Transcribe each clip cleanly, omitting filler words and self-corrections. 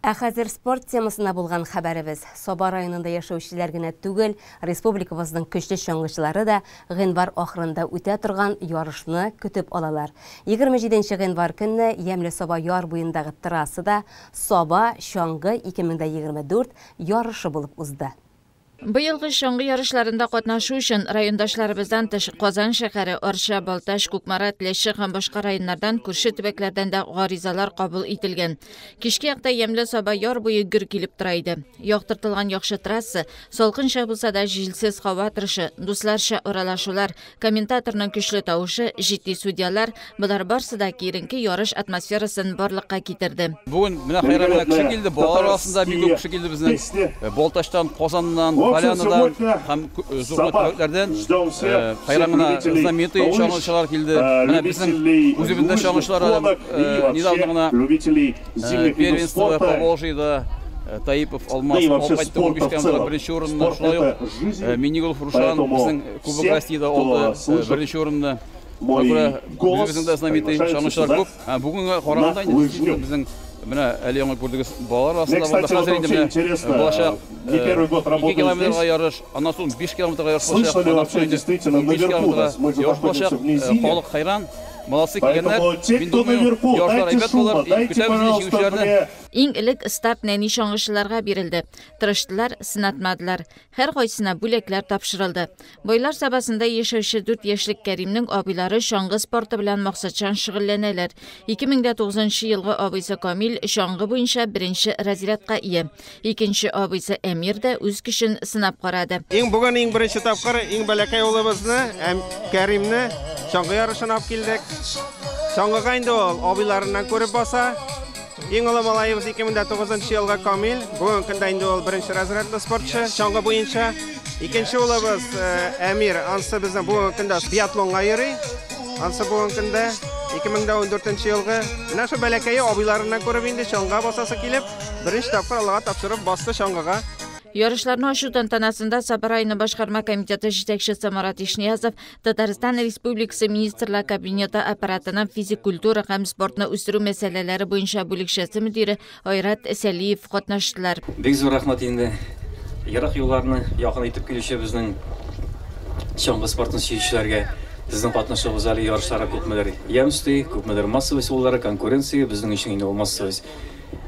Хәзер спорт темасына булган хәбәребез. Соба районында яшәүчеләр генә түгел, республикабызның көчле чаңгычылары да гыйнвар ахырында үтә торган ярышны көтеп алалар. 27 гыйнвар көнне Ямле Соба яр буендагы трассада Соба чаңгы 2024 ярышы булып узды. Быелгы чаңгы ярышларында катнашу өчен райондашларыбыздан тыш Казан шәһәре, Арча, Балташ, Кукмара, Теләче һәм башка районнардан, күрше төбәкләрдән дә гаризалар кабул ителгән. Кичке якта Ямле Соба яр буе гөр килеп тора иде. Яктыртылган яхшы трасса, салкынча булса да җилсез һава торышы, дусларча аралашулар, комментаторның көчле тавышы, җитди судьялар, булар барсы да киренке ярыш атмосферасын барлыкка китерде. Бүген менә хайранга кеше килде, балалар арасында бик күп кеше килде безнең Балташтан, Казаннан, Полянадан һәм зур төбәкләрдән хайранга знаменитый чаңгычылар килде. Менә безнең үзебездә чаңгычылар недавно первенство Поволжьеда Таипов, Алмаз, Алпайтты 15 километр беренче урынны, шулай ук Минигулов Рушан безнең Кубок Россияда алды беренче урынны. Үзебезнең дә знаменитый чаңгычылар күп. Бүгенге караганда безнең менә әле яңа күрдегез балалар арасында булды. Хәзер инде менә булачак 2 километрга ярыш, аннан соң 5 километрга ярыш булачак. Халык хайран. Молодцы килгәннәр. Мин думаю, яшьләр әйбәт булыр. Көтәбез җиңүчеләрне. Иң элек старт нәни чаңгычыларга бирелде. Тырыштылар, сынатмадылар. Һәр кайсына бүләкләр тапшырылды. Бойлар сабасында яшәүче 4 яшьлек Кәримнең абыйлары чаңгы спорты белән максатчан шөгыльләнәләр. 2009 елгы абыйсы Камил чаңгы буенча беренче разрядка ия. Икенче абыйсы Әмир дә үз көчен сынап карады. Бүген иң беренче тапкыр иң бәләкәй улыбызны, Кәримне чаңгы ярышына алып килдек. Чаңгыга инде ул абыйларыннан күреп баса. Иң олы малайыбыз 2009 елга Камил. Бүген көндә инде ул беренче разрядлы спортчы, чаңгы буенча. Икенче улыбыз Әмир, ансы безнең бүген көндә биатлонга йөри. Ансы бүген көндә 2014 елгы менә шу бәләкәе абыйларыннан күреп инде чаңга басасы килеп, беренче тапкыр Аллага тапшырып басты чаңгыга. Ярышларны ачу тантанасында Саба районы башкарма комитеты җитәкчесе Марат Ишниязов, Татарстан Республикасы Министрлар Кабинеты аппаратының физик культура һәм спортны үстерү мәсьәләләре буенча бүлекчәсе мөдире Айрат Сәлиев катнаштылар. Бик зур рәхмәт инде. Ярык юлларны якын итеп килүче безнең чаңгы спортын сөючеләргә. Безнең катнашуыбыз әле ярышларга күпмедер ямсты, күпмедер массовый булдыры, конкуренция безнең өчен инде ул массовый.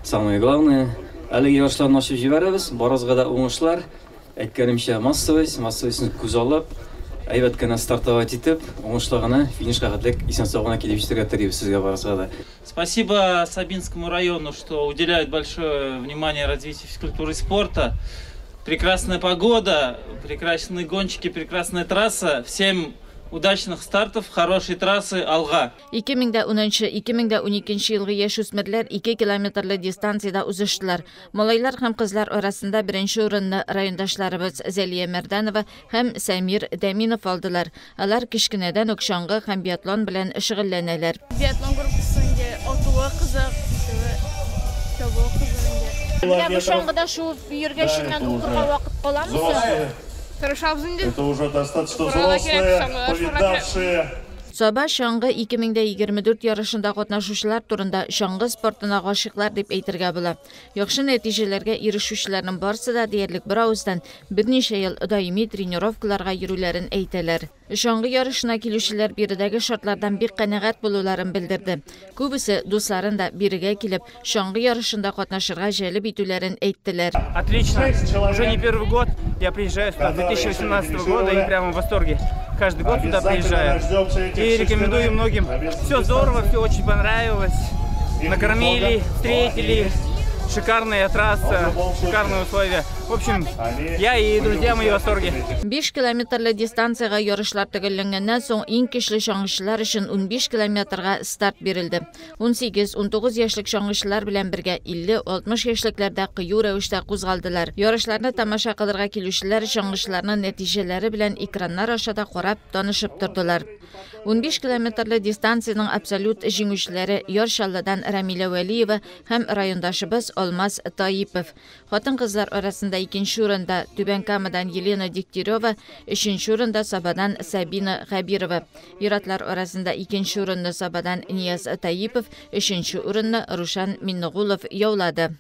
Самое главное, әле ярышларны ачып җибәрәбез, барызга да уңышлар. Әйткәнемчә, массовыйсын күз алып, әйбәт кенә стартовать итеп, уңышлы гына финишка хәтлек исән-сау гына килеп җитәргә телибез сезгә барызга да. Спасибо Сабинскому району, что уделяет большое внимание развитию физкультуры и спорта. Прекрасная погода, прекрасные гонщики, прекрасная трасса. Всем удачных стартов, хорошей трассы, алга. 2010-2012 елгы яшүсмерләр 2 километрлы дистанциядә узыштылар. Малайлар һәм кызлар арасында беренче урынны райондашларыбыз Зәлия Мәрдәнова һәм Сәмир Дәминов алдылар. Алар кичкенәдән үк чаңгы һәм биатлон белән шөгыльләнәләр. Биатлон группасында атуы кызык, табуы кызык. Бу чаңгыда шу йөргәченнән укырга вакыт каламы? Это уже достаточно взрослые, повидавшие. Соба чаңгы 2024 ярышында катнашучылар турында чаңгы спортына гашыклар дип әйтергә була. Яхшы нәтиҗәләргә ирешүчеләрнең барысы да диярлек бер авыздан берничә ел даими тренировкаларга йөрүләрен әйтәләр. Чаңгы ярышына килүчеләр биредәге шартлардан бик канәгать булуларын белдерде. Күбесе дусларын да бирегә килеп, чаңгы ярышында катнашырга җәлеп итүләрен әйттеләр. Отлично. Уже не первый год. Я приезжаю сюда с 2018 года и прямо в восторге. Каждый год сюда приезжаю. И рекомендую многим. Все здорово, все очень понравилось. Накормили, встретили. Шикарная трасса, шикарные условия. В общем, я и друзья мои в восторге. 5 километрлы дистанцияга ярышлар төгәлләнгәннән соң иң көчле чаңгычылар өчен 15 километрга старт бирелде. 18-19 яшьлек чаңгычылар белән бергә 50-60 яшьлекләрдә кыю рәвештә кузгалдылар. Ярышларны тамаша кылырга килүчеләр чаңгычыларның нәтиҗәләре белән экраннар ашада карап танышып тордылар. 15 километрлы дистанциянең абсолют җиңүчеләре Яршаллыдан Рамиля Вәлиева һәм райондашыбыз Алмаз Таипов. Хатын-кызлар арасында 2нче урында Түбән Камадан Елена Дегтярева, 3нче урында Сабадан Сабина Хабирова. Иратлар арасында 2нче урынны Сабадан Нияз Таипов, 3нче урынны Рушан Миннугулов яулады.